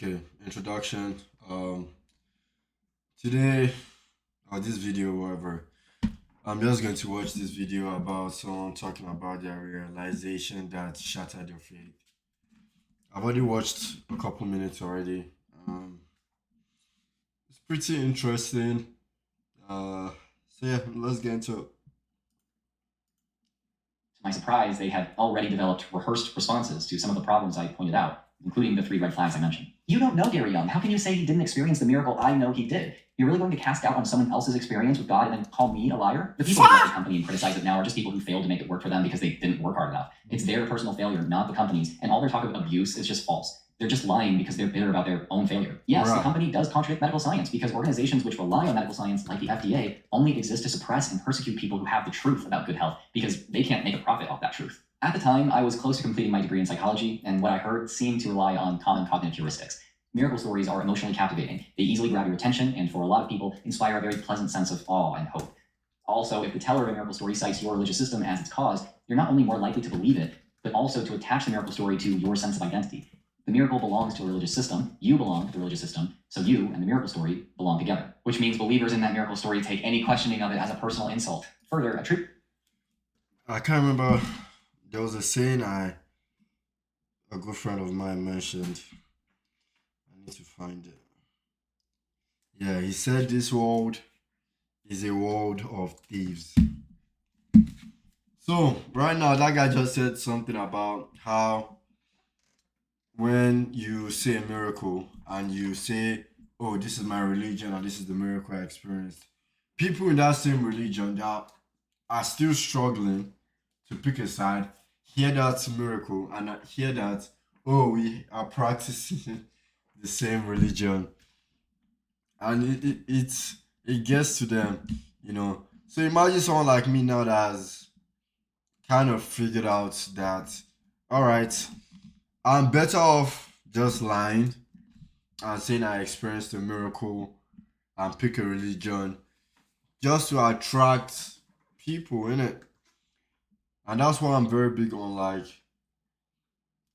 Okay, introduction. Today, or this video, whatever, I'm just going to watch this video about someone talking about their realization that shattered your faith. I've already watched a couple minutes already. It's pretty interesting. Uh, so yeah, let's get into it. To my surprise, they had already developed rehearsed responses to some of the problems I pointed out, including the three red flags I mentioned. You don't know Gary Young. How can you say he didn't experience the miracle I know he did? You're really going to cast doubt on someone else's experience with God and then call me a liar? The people who left the company and criticize it now are just people who failed to make it work for them because they didn't work hard enough. It's their personal failure, not the company's, and all their talk of abuse is just false. They're just lying because they're bitter about their own failure. Yes, the company does contradict medical science because organizations which rely on medical science, like the FDA, only exist to suppress and persecute people who have the truth about good health because they can't make a profit off that truth. At the time, I was close to completing my degree in psychology, and what I heard seemed to rely on common cognitive heuristics. Miracle stories are emotionally captivating. They easily grab your attention, and for a lot of people, inspire a very pleasant sense of awe and hope. Also, if the teller of a miracle story cites your religious system as its cause, you're not only more likely to believe it, but also to attach the miracle story to your sense of identity. The miracle belongs to a religious system, you belong to the religious system, so you and the miracle story belong together. Which means believers in that miracle story take any questioning of it as a personal insult. Further, a true... I can't remember. There was a saying a good friend of mine mentioned. I need to find it. Yeah, he said this world is a world of thieves. So right now, that guy just said something about how when you say a miracle and you say, "Oh, this is my religion and this is the miracle I experienced," people in that same religion that are still struggling to pick a side hear that miracle and hear that, "Oh, we are practicing the same religion," and it gets to them, you know. So imagine someone like me now that has kind of figured out that, all right, I'm better off just lying and saying I experienced a miracle and pick a religion just to attract people in it. And that's why I'm very big on, like,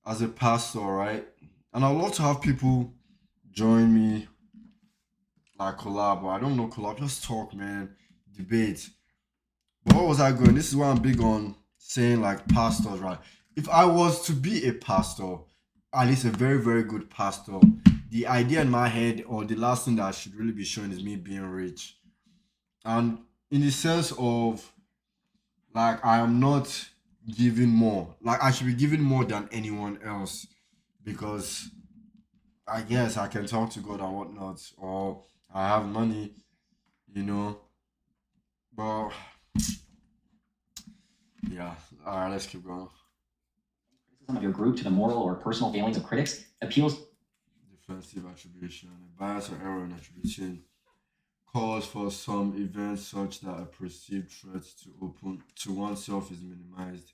as a pastor, right? And I'd love to have people join me, like collab, or I don't know collab, just talk, man, debate. But what was I going? This is why I'm big on saying like pastors, right? If I was to be a pastor, at least a very, very good pastor, the idea in my head or the last thing that I should really be showing is me being rich. And in the sense of, like, I am not giving more. Like I should be giving more than anyone else because I guess I can talk to God and whatnot, or I have money, you know. But yeah, all right, let's keep going. Criticism of your group to the moral or personal failings of critics appeals... Defensive attribution, a bias or error in attribution calls for some events such that a perceived threat to oneself is minimized.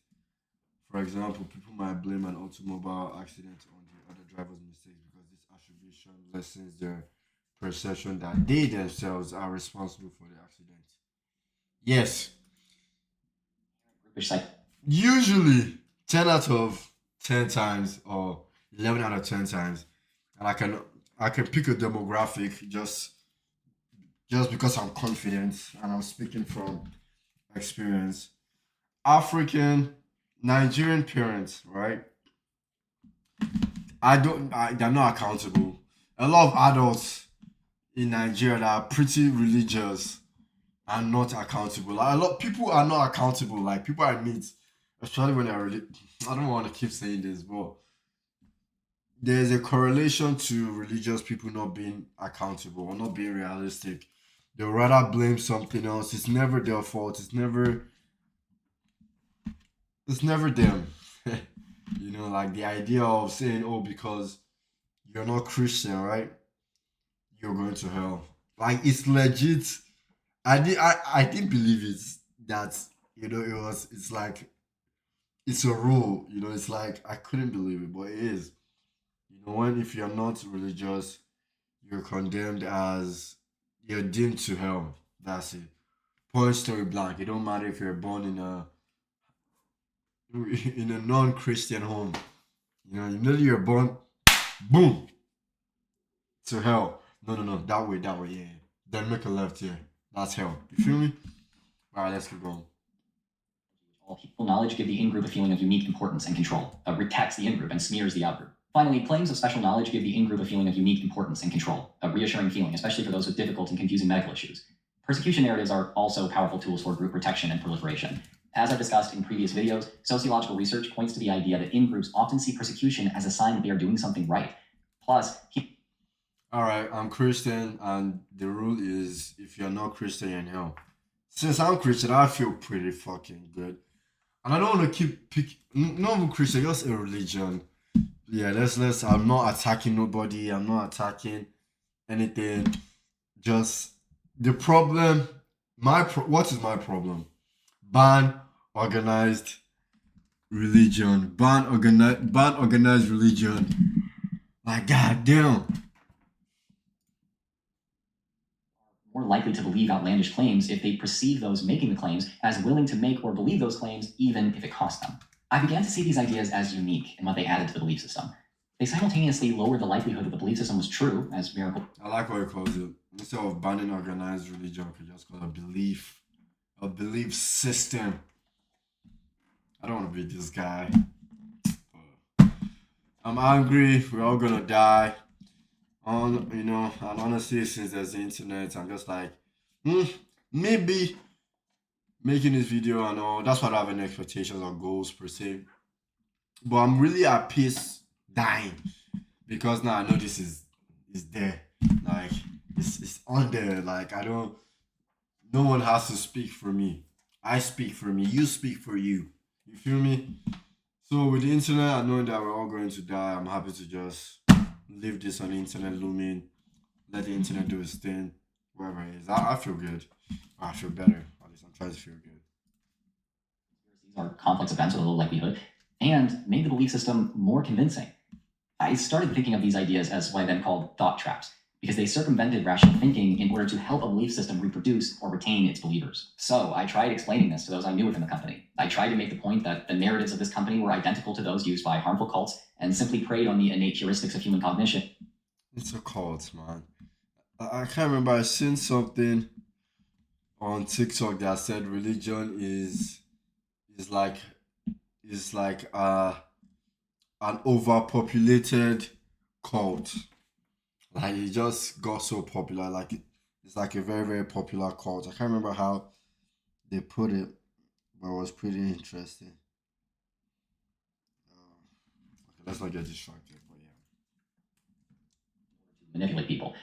For example, people might blame an automobile accident on the other driver's mistakes because this attribution lessens their perception that they themselves are responsible for the accident. Yes, Which like usually 10 out of 10 times or 11 out of 10 times, and I can pick a demographic just because I'm confident and I'm speaking from experience. African Nigerian parents, right? They're not accountable. A lot of adults in Nigeria that are pretty religious are not accountable. Like, a lot of people are not accountable. Like people I meet, especially when they're really, I don't want to keep saying this, but there's a correlation to religious people not being accountable or not being realistic. They'll rather blame something else. It's never their fault. It's never them. Like the idea of saying, "Oh, because you're not Christian, right? You're going to hell." Like it's legit. I didn't believe it that it's like it's a rule. It's like I couldn't believe it, but it is. When if you're not religious, you're condemned as you're doomed to hell. That's it. Point story blank. It don't matter if you're born in a non-Christian home. You're born, boom. to hell. No, that way, yeah. Then make a left here. That's hell. You feel me? All right, let's keep going. All people knowledge give the in-group a feeling of unique importance and control, attacks the in-group and smears the out-group. Finally, claims of special knowledge give the in-group a feeling of unique importance and control, a reassuring feeling, especially for those with difficult and confusing medical issues. Persecution narratives are also powerful tools for group protection and proliferation. As I've discussed in previous videos, sociological research points to the idea that in-groups often see persecution as a sign that they are doing something right. Plus, All right, I'm Christian, and the rule is if you're not Christian, you're in hell. Since I'm Christian, I feel pretty fucking good. And I don't want to keep not even Christian, just a religion. Yeah, let's. I'm not attacking nobody. I'm not attacking anything. Just the problem. What is my problem? Ban organized religion. Ban organized religion. Like goddamn. more likely to believe outlandish claims if they perceive those making the claims as willing to make or believe those claims, even if it costs them. I began to see these ideas as unique in what they added to the belief system. They simultaneously lowered the likelihood that the belief system was true, as miracle. I like what he calls it. Instead of banning organized religion, we could just call it a belief system. I don't want to be this guy. I'm angry. We're all gonna die. And honestly, since there's the internet, I'm just like, maybe making this video and all. That's why I don't have any expectations or goals per se. But I'm really at peace dying because now I know this is there. Like it's on there. Like I don't. No one has to speak for me. I speak for me. You speak for you. You feel me? So with the internet, and knowing that we're all going to die, I'm happy to just leave this on the internet looming. Let the internet do its thing, wherever it is. I feel good. I feel better. At least I'm trying to feel good. These are complex events with a low likelihood, and made the belief system more convincing. I started thinking of these ideas as what I then called thought traps, because they circumvented rational thinking in order to help a belief system reproduce or retain its believers. So I tried explaining this to those I knew within the company. I tried to make the point that the narratives of this company were identical to those used by harmful cults and simply preyed on the innate heuristics of human cognition. It's a cult, man. I can't remember. I seen something on TikTok that said religion is like is like an overpopulated cult. Like it just got so popular. It's like a very very popular cult. I can't remember how they put it, but it was pretty interesting. Okay, let's not get distracted. But yeah. Manipulate people.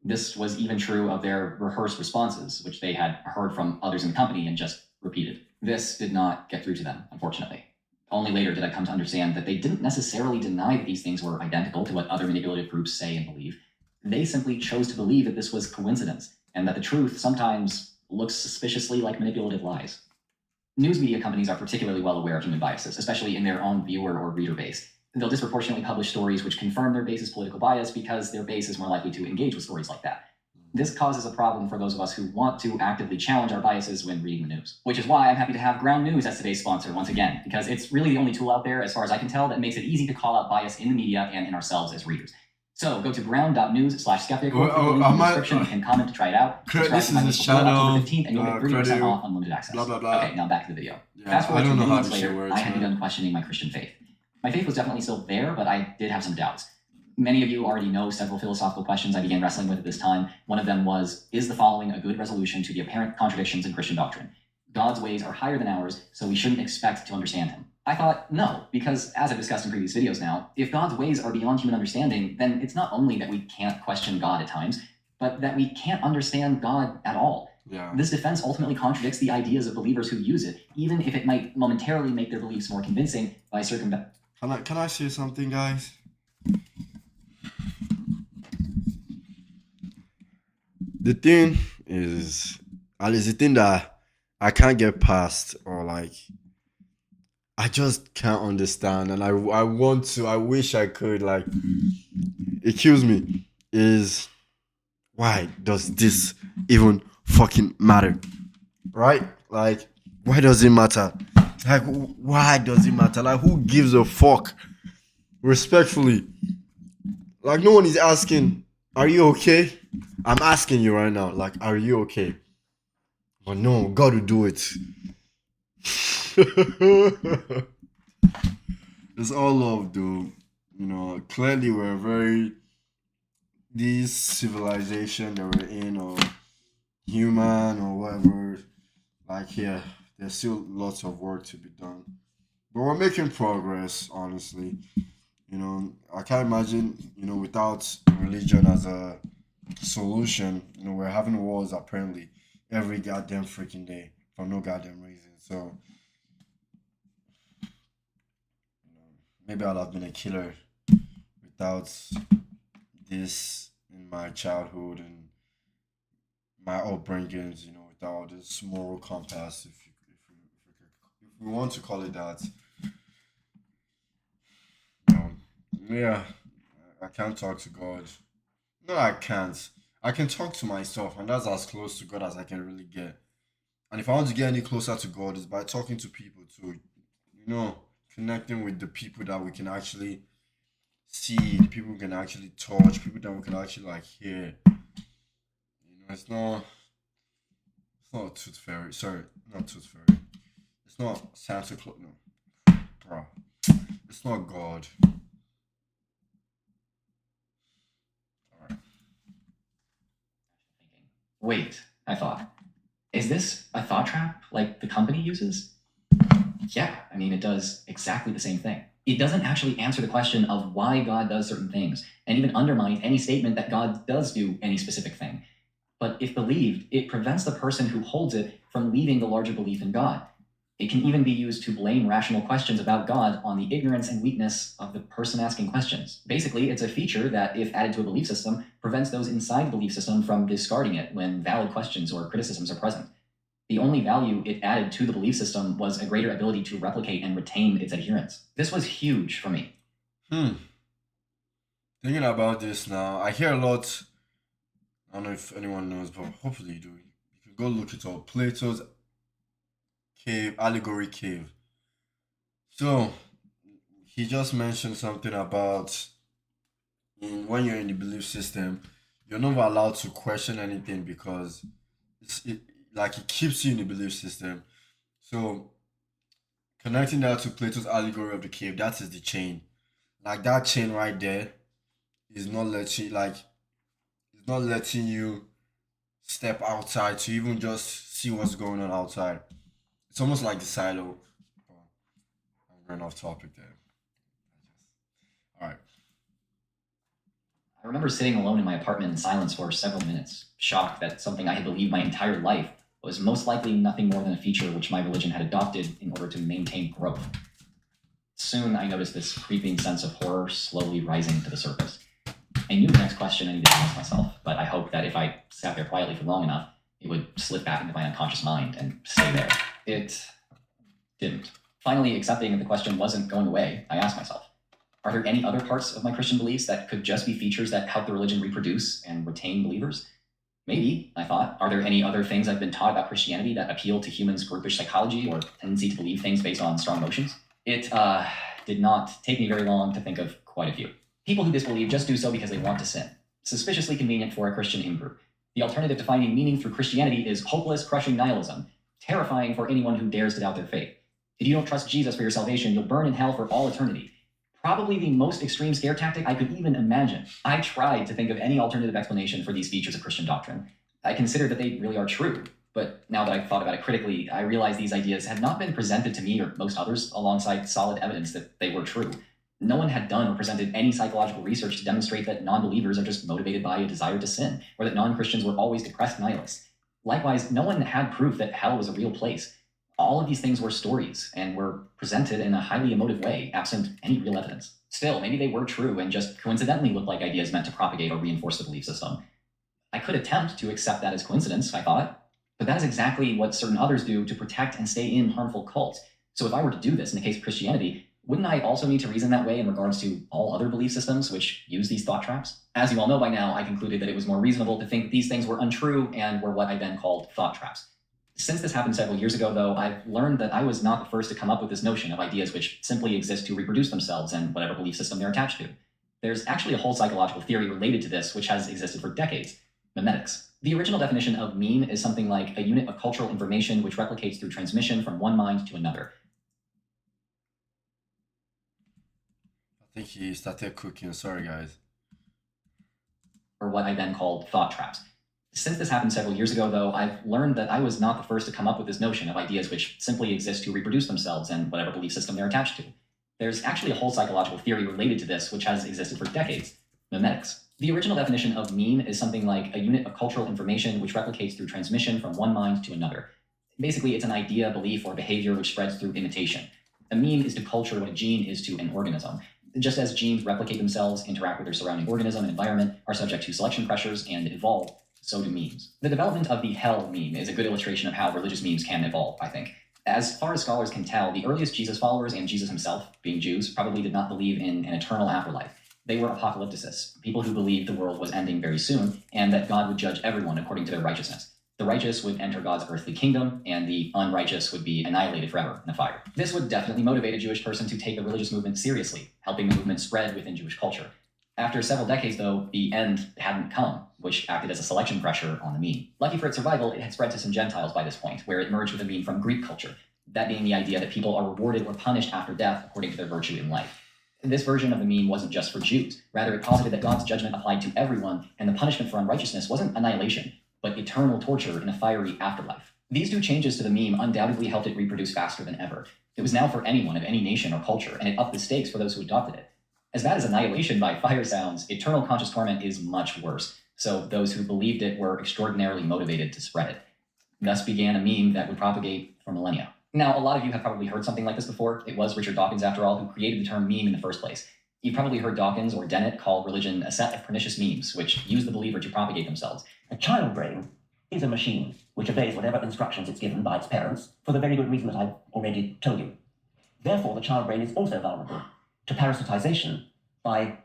This was even true of their rehearsed responses, which they had heard from others in the company and just repeated. This did not get through to them, unfortunately. Only later did I come to understand that they didn't necessarily deny that these things were identical to what other manipulative groups say and believe. They simply chose to believe that this was coincidence, and that the truth sometimes looks suspiciously like manipulative lies. News media companies are particularly well aware of human biases, especially in their own viewer or reader base. They'll disproportionately publish stories which confirm their base's political bias because their base is more likely to engage with stories like that. This causes a problem for those of us who want to actively challenge our biases when reading the news. Which is why I'm happy to have Ground News as today's sponsor once again, because it's really the only tool out there, as far as I can tell, that makes it easy to call out bias in the media and in ourselves as readers. So go to ground.news/skeptic or click the link in the description and comment to try it out. This is this October channel. 15th and you'll get 30% off unlimited access. Blah blah blah. Okay, now back to the video. Yeah, Fast forward I don't to know how months this shit later, works. I had Man. begun questioning my Christian faith. My faith was definitely still there, but I did have some doubts. Many of you already know several philosophical questions I began wrestling with at this time. One of them was, is the following a good resolution to the apparent contradictions in Christian doctrine? God's ways are higher than ours, so we shouldn't expect to understand him. I thought, no, because as I've discussed in previous videos now, if God's ways are beyond human understanding, then it's not only that we can't question God at times, but that we can't understand God at all. Yeah. This defense ultimately contradicts the ideas of believers who use it, even if it might momentarily make their beliefs more convincing by circumventing. Can I say something, guys? The thing is, at least the thing that I can't get past, or like, I just can't understand, and I want to, I wish I could, like, it kills me, is why does this even fucking matter? Right? Like, why does it matter? Like, why does it matter? Like, who gives a fuck? Respectfully. Like, no one is asking, Are you okay? I'm asking you right now. Like, are you okay? But no, God will do it. It's all love, dude. Clearly we're very this civilization that we're in, or human or whatever. Like, yeah, there's still lots of work to be done, but we're making progress. Honestly, I can't imagine, without religion as a solution. We're having wars apparently every goddamn freaking day for no goddamn reason. So, maybe I'll have been a killer without this in my childhood and my upbringings. Without this moral compass, if we want to call it that. Um, yeah, I can't talk to God. No, I can't. I can talk to myself, and that's as close to God as I can really get. And if I want to get any closer to God, is by talking to people too. Connecting with the people that we can actually see, the people we can actually touch, people that we can actually like hear. It's not Tooth Fairy. Sorry, not Tooth Fairy. It's not Santa Claus. No, bro. It's not God. All right. Wait, I thought. Is this a thought trap like the company uses? Yeah, I mean, it does exactly the same thing. It doesn't actually answer the question of why God does certain things, and even undermines any statement that God does do any specific thing. But if believed, it prevents the person who holds it from leaving the larger belief in God. It can even be used to blame rational questions about God on the ignorance and weakness of the person asking questions. Basically, it's a feature that, if added to a belief system, prevents those inside the belief system from discarding it when valid questions or criticisms are present. The only value it added to the belief system was a greater ability to replicate and retain its adherents. This was huge for me. Hmm. Thinking about this now, I hear a lot. I don't know if anyone knows, but hopefully you do. You can go look it up. Plato's cave, allegory cave. So he just mentioned something about when you're in the belief system, you're never allowed to question anything because like it keeps you in the belief system. So connecting that to Plato's allegory of the cave, that is the chain. Like that chain right there is not letting like it's not letting you step outside to even just see what's going on outside. It's almost like the silo. Oh, I'm going off topic there. All right. I remember sitting alone in my apartment in silence for several minutes, shocked that something I had believed my entire life was most likely nothing more than a feature which my religion had adopted in order to maintain growth. Soon I noticed this creeping sense of horror slowly rising to the surface. I knew the next question I needed to ask myself, but I hoped that if I sat there quietly for long enough, it would slip back into my unconscious mind and stay there. It didn't. Finally, accepting that the question wasn't going away, I asked myself, are there any other parts of my Christian beliefs that could just be features that help the religion reproduce and retain believers? Maybe, I thought. Are there any other things I've been taught about Christianity that appeal to humans' groupish psychology or tendency to believe things based on strong emotions? It did not take me very long to think of quite a few. People who disbelieve just do so because they want to sin. Suspiciously convenient for a Christian in-group. The alternative to finding meaning through Christianity is hopeless, crushing nihilism, terrifying for anyone who dares to doubt their faith. If you don't trust Jesus for your salvation, you'll burn in hell for all eternity. Probably the most extreme scare tactic I could even imagine. I tried to think of any alternative explanation for these features of Christian doctrine. I considered that they really are true, but now that I've thought about it critically, I realize these ideas had not been presented to me or most others alongside solid evidence that they were true. No one had done or presented any psychological research to demonstrate that non-believers are just motivated by a desire to sin, or that non-Christians were always depressed nihilists. Likewise, no one had proof that hell was a real place. All of these things were stories and were presented in a highly emotive way, absent any real evidence. Still, maybe they were true and just coincidentally looked like ideas meant to propagate or reinforce the belief system. I could attempt to accept that as coincidence, I thought, but that is exactly what certain others do to protect and stay in harmful cults. So if I were to do this in the case of Christianity, wouldn't I also need to reason that way in regards to all other belief systems which use these thought traps? As you all know by now, I concluded that it was more reasonable to think these things were untrue and were what I then called thought traps. Since this happened several years ago, though, I've learned that I was not the first to come up with this notion of ideas which simply exist to reproduce themselves and whatever belief system they're attached to. There's actually a whole psychological theory related to this, which has existed for decades: memetics. The original definition of meme is something like a unit of cultural information which replicates through transmission from one mind to another. I think he started cooking. Sorry, guys. Or what I then called thought traps. Since this happened several years ago, though, I've learned that I was not the first to come up with this notion of ideas which simply exist to reproduce themselves and whatever belief system they're attached to. There's actually a whole psychological theory related to this, which has existed for decades: memetics. The original definition of meme is something like a unit of cultural information which replicates through transmission from one mind to another. Basically, it's an idea, belief, or behavior which spreads through imitation. A meme is to culture what a gene is to an organism. Just as genes replicate themselves, interact with their surrounding organism and environment, are subject to selection pressures, and evolve, so do memes. The development of the hell meme is a good illustration of how religious memes can evolve, I think. As far as scholars can tell, the earliest Jesus followers and Jesus himself, being Jews, probably did not believe in an eternal afterlife. They were apocalypticists, people who believed the world was ending very soon and that God would judge everyone according to their righteousness. The righteous would enter God's earthly kingdom, and the unrighteous would be annihilated forever in a fire. This would definitely motivate a Jewish person to take the religious movement seriously, helping the movement spread within Jewish culture. After several decades, though, the end hadn't come, which acted as a selection pressure on the meme. Lucky for its survival, it had spread to some Gentiles by this point, where it merged with a meme from Greek culture, that being the idea that people are rewarded or punished after death according to their virtue in life. This version of the meme wasn't just for Jews. Rather, it posited that God's judgment applied to everyone, and the punishment for unrighteousness wasn't annihilation, but eternal torture in a fiery afterlife. These two changes to the meme undoubtedly helped it reproduce faster than ever. It was now for anyone of any nation or culture, and it upped the stakes for those who adopted it. As bad as annihilation by fire sounds, eternal conscious torment is much worse, so those who believed it were extraordinarily motivated to spread it. Thus began a meme that would propagate for millennia. Now, a lot of you have probably heard something like this before. It was Richard Dawkins, after all, who created the term meme in the first place. You've probably heard Dawkins or Dennett call religion a set of pernicious memes, which use the believer to propagate themselves. A child brain is a machine which obeys whatever instructions it's given by its parents for the very good reason that I've already told you. Therefore, the child brain is also vulnerable to parasitization by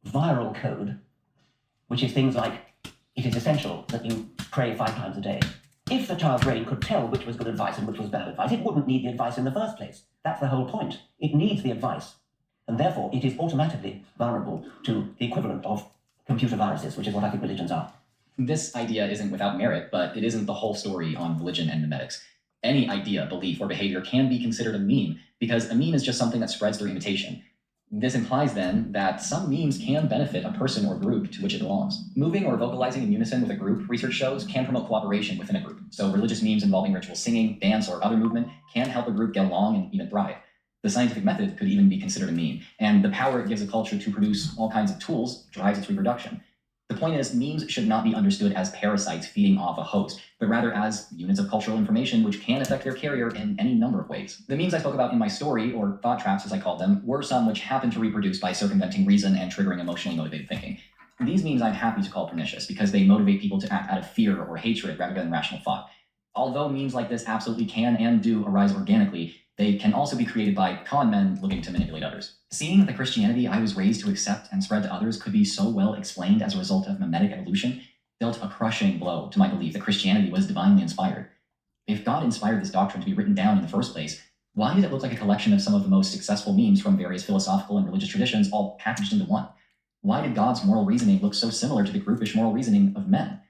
viral code, which is things like, it is essential that you pray 5 times a day. If the child brain could tell which was good advice and which was bad advice, it wouldn't need the advice in the first place. That's the whole point. It needs the advice. And therefore, it is automatically vulnerable to the equivalent of computer viruses, which is what I think religions are. This idea isn't without merit, but it isn't the whole story on religion and memetics. Any idea, belief, or behavior can be considered a meme, because a meme is just something that spreads through imitation. This implies then that some memes can benefit a person or group to which it belongs. Moving or vocalizing in unison with a group, research shows, can promote cooperation within a group. So religious memes involving ritual singing, dance, or other movement can help a group get along and even thrive. The scientific method could even be considered a meme, and the power it gives a culture to produce all kinds of tools drives its reproduction. The point is, memes should not be understood as parasites feeding off a host, but rather as units of cultural information which can affect their carrier in any number of ways. The memes I spoke about in my story, or thought traps as I called them, were some which happened to reproduce by circumventing reason and triggering emotionally motivated thinking. These memes I'm happy to call pernicious because they motivate people to act out of fear or hatred rather than rational thought. Although memes like this absolutely can and do arise organically, they can also be created by con men looking to manipulate others. Seeing that the Christianity I was raised to accept and spread to others could be so well explained as a result of memetic evolution dealt a crushing blow to my belief that Christianity was divinely inspired. If God inspired this doctrine to be written down in the first place, why did it look like a collection of some of the most successful memes from various philosophical and religious traditions all packaged into one? Why did God's moral reasoning look so similar to the groupish moral reasoning of men?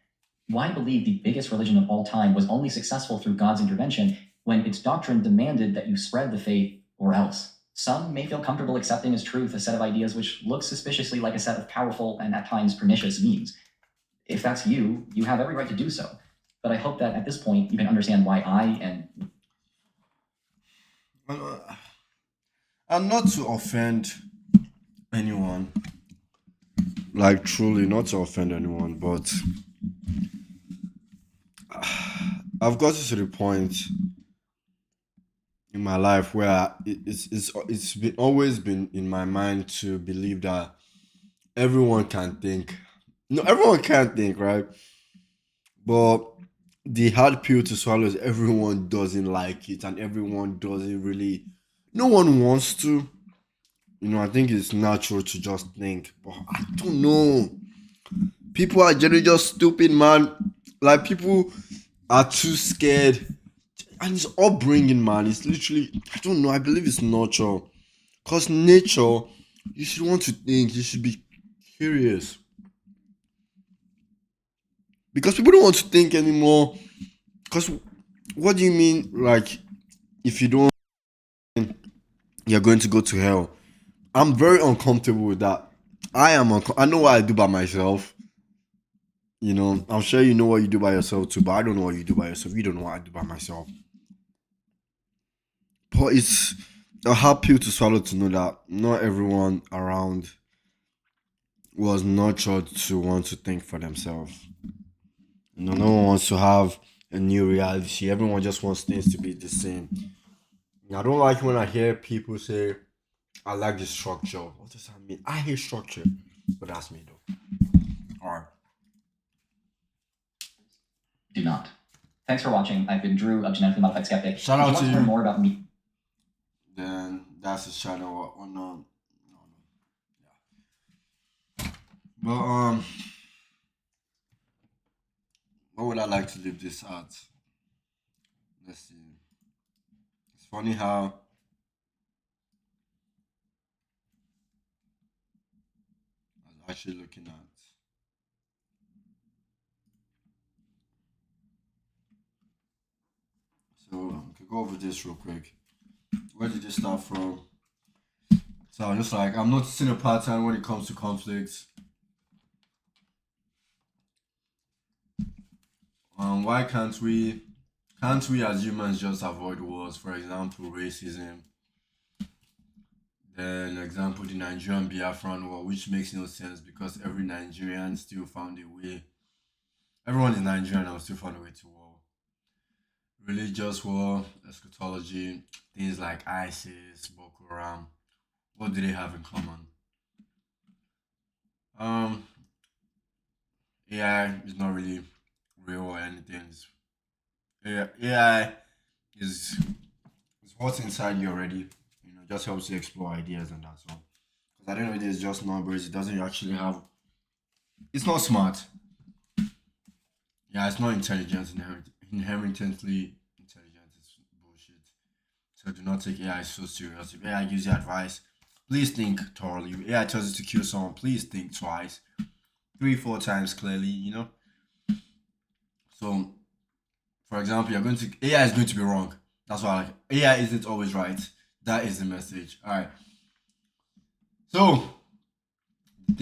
Why believe the biggest religion of all time was only successful through God's intervention when its doctrine demanded that you spread the faith or else? Some may feel comfortable accepting as truth a set of ideas which look suspiciously like a set of powerful and at times pernicious memes. If that's you, you have every right to do so. But I hope that at this point you can understand why And not to offend anyone, like truly not to offend anyone, but I've gotten to the point in my life where it's been always been in my mind to believe that everyone can think. No, everyone can think, right? But the hard pill to swallow is everyone doesn't like it, and everyone doesn't really. No one wants to. I think it's natural to just think, but I don't know. People are generally just stupid, man. Like people are too scared, and it's upbringing, man. It's literally, I don't know. I believe it's nurture, cause nature You should want to think. You should be curious. Because people don't want to think anymore. Because what do you mean, like, if you don't, you're going to go to hell? I'm very uncomfortable with that. I know what I do by myself. You know, I'm sure you know what you do by yourself too, but I don't know what you do by yourself. You don't know what I do by myself. But it's a hard pill to swallow to know that not everyone around was nurtured to want to think for themselves. You know, no one wants to have a new reality. Everyone just wants things to be the same. I don't like when I hear people say, I like the structure. What does that mean? I hate structure. But that's me though. Alright. Do not. Thanks for watching. I've been Drew of Genetically Modified Skeptic. Shout if out you want to to you. learn more about me, Then that's his channel or no. But what would I like to leave this at? Let's see. It's funny how I was actually looking at. So we can go over this real quick. Where did this start from? So I'm just like I'm noticing a pattern when it comes to conflicts. Why can't we as humans just avoid wars? For example, racism. Then example the Nigerian Biafran war, which makes no sense because every Nigerian still found a way. Everyone is Nigerian and still found a way to war. Religious war, eschatology, things like ISIS, Boko Haram. What do they have in common? Um, AI is not really real or anything. AI is what's inside you already. You know, just helps you explore ideas and that. So, because at the end of the day, it's just numbers. It doesn't actually have. It's not smart. Yeah, it's not intelligence. Inherently intelligent. It's bullshit. So do not take AI so serious. If AI gives you advice, please think thoroughly. If AI tells you to kill someone, please think twice, three, four times clearly. You know. So, for example, you're going to AI is going to be wrong. That's why I like AI isn't always right. That is the message. All right. So